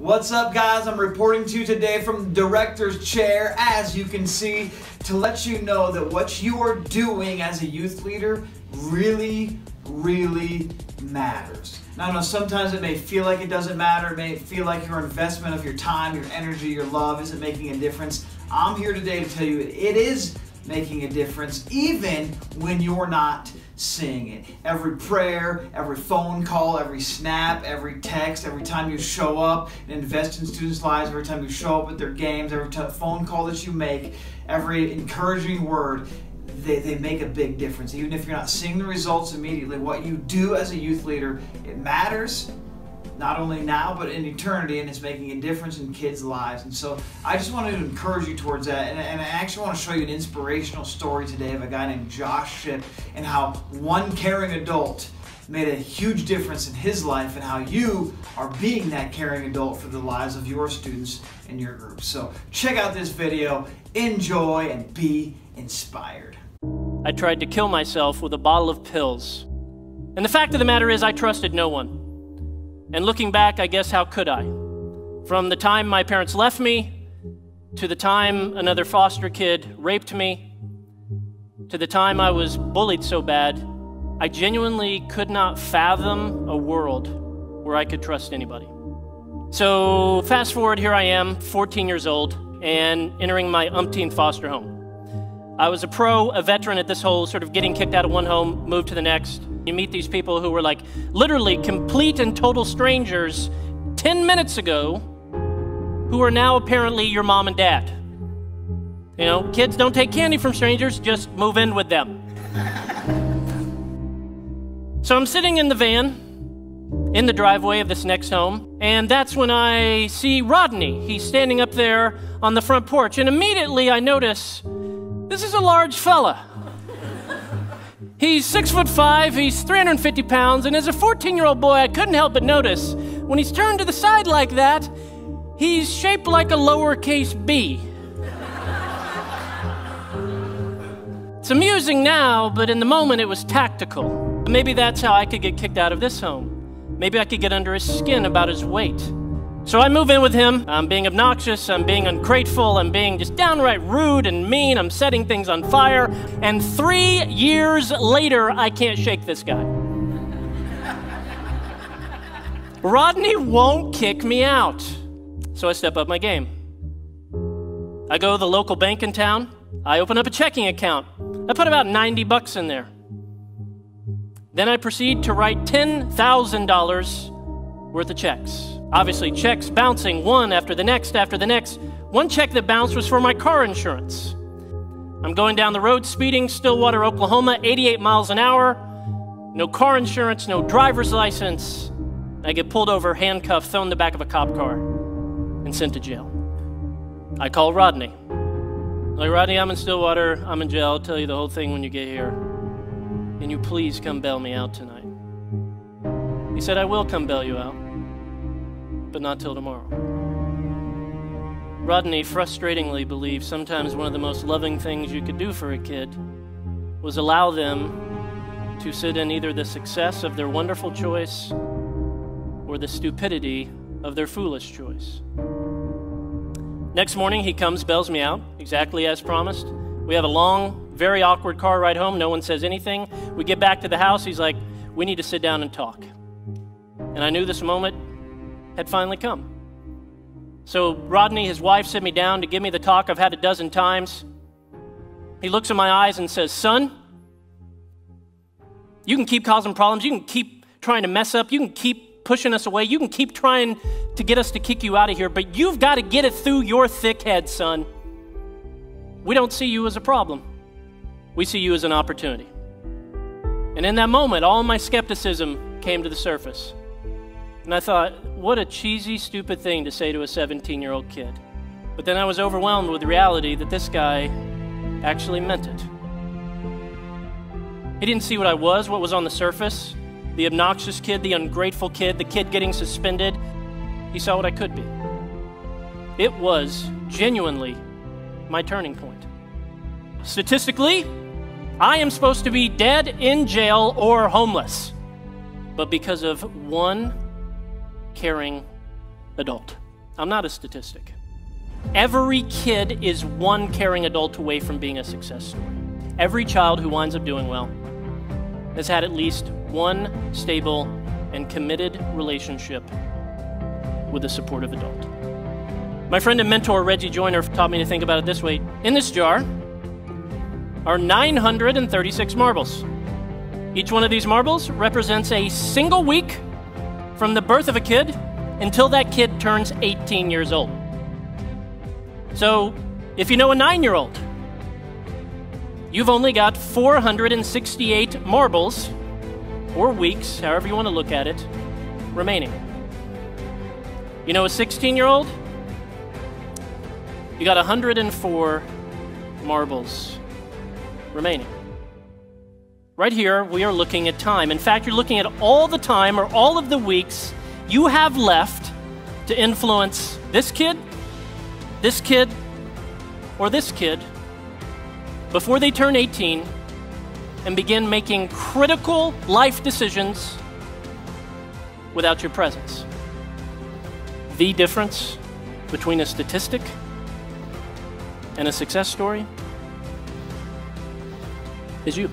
What's up, guys? I'm reporting to you today from the director's chair, as you can see, to let you know that what you are doing as a youth leader really matters. Now, I know sometimes it may feel like it doesn't matter. It may feel like your investment of your time, your energy, your love isn't making a difference. I'm here today to tell you it is making a difference, even when you're not seeing it. Every prayer, every phone call, every snap, every text, every time you show up and invest in students' lives, every time you show up at their games, every phone call that you make, every encouraging word, they make a big difference. Even if you're not seeing the results immediately, what you do as a youth leader, it matters, not only now, but in eternity, and it's making a difference in kids' lives. And so I just wanted to encourage you towards that. And I actually want to show you an inspirational story today of a guy named Josh Shipp and how one caring adult made a huge difference in his life and how you are being that caring adult for the lives of your students in your group. So check out this video, enjoy, and be inspired. I tried to kill myself with a bottle of pills. And the fact of the matter is I trusted no one. And looking back, I guess, how could I? From the time my parents left me, to the time another foster kid raped me, to the time I was bullied so bad, I genuinely could not fathom a world where I could trust anybody. So fast forward, here I am, 14 years old, and entering my umpteenth foster home. I was a veteran at this whole sort of getting kicked out of one home, moved to the next. You meet these people who were like literally complete and total strangers 10 minutes ago who are now apparently your mom and dad. You know, kids don't take candy from strangers, just move in with them. So I'm sitting in the van in the driveway of this next home, and that's when I see Rodney. He's standing up there on the front porch, and immediately I notice this is a large fella. He's 6'5", he's 350 pounds, and as a 14-year-old boy, I couldn't help but notice, when he's turned to the side like that, he's shaped like a lowercase b. It's amusing now, but in the moment it was tactical. Maybe that's how I could get kicked out of this home. Maybe I could get under his skin about his weight. So I move in with him. I'm being obnoxious, I'm being ungrateful, I'm being just downright rude and mean, I'm setting things on fire, and 3 years later, I can't shake this guy. Rodney won't kick me out. So I step up my game. I go to the local bank in town, I open up a checking account. I put about 90 bucks in there. Then I proceed to write $10,000 worth of checks. Obviously, checks bouncing one after the next after the next. One check that bounced was for my car insurance. I'm going down the road speeding, Stillwater, Oklahoma, 88 miles an hour. No car insurance, no driver's license. I get pulled over, handcuffed, thrown in the back of a cop car, and sent to jail. I call Rodney. Like, Rodney, I'm in Stillwater, I'm in jail, I'll tell you the whole thing when you get here. Can you please come bail me out tonight? He said, I will come bail you out, but not till tomorrow. Rodney frustratingly believed sometimes one of the most loving things you could do for a kid was allow them to sit in either the success of their wonderful choice or the stupidity of their foolish choice. Next morning, he comes, bails me out, exactly as promised. We have a long, very awkward car ride home. No one says anything. We get back to the house. He's like, we need to sit down and talk. And I knew this moment had finally come. So Rodney, his wife, sit me down to give me the talk I've had a dozen times. He looks in my eyes and says, son, you can keep causing problems. You can keep trying to mess up. You can keep pushing us away. You can keep trying to get us to kick you out of here, but you've got to get it through your thick head, son. We don't see you as a problem. We see you as an opportunity. And in that moment, all my skepticism came to the surface. And I thought, what a cheesy, stupid thing to say to a 17-year-old kid. But then I was overwhelmed with the reality that this guy actually meant it. He didn't see what I was, what was on the surface, the obnoxious kid, the ungrateful kid, the kid getting suspended. He saw what I could be. It was genuinely my turning point. Statistically, I am supposed to be dead, in jail, or homeless. But because of one caring adult. I'm not a statistic. Every kid is one caring adult away from being a success story. Every child who winds up doing well has had at least one stable and committed relationship with a supportive adult. My friend and mentor, Reggie Joyner, taught me to think about it this way. In this jar are 936 marbles. Each one of these marbles represents a single week from the birth of a kid until that kid turns 18 years old. So, if you know a 9-year-old, you've only got 468 marbles, or weeks, however you want to look at it, remaining. You know a 16-year-old? You got 104 marbles remaining. Right here, we are looking at time. In fact, you're looking at all the time or all of the weeks you have left to influence this kid, or this kid before they turn 18 and begin making critical life decisions without your presence. The difference between a statistic and a success story is you.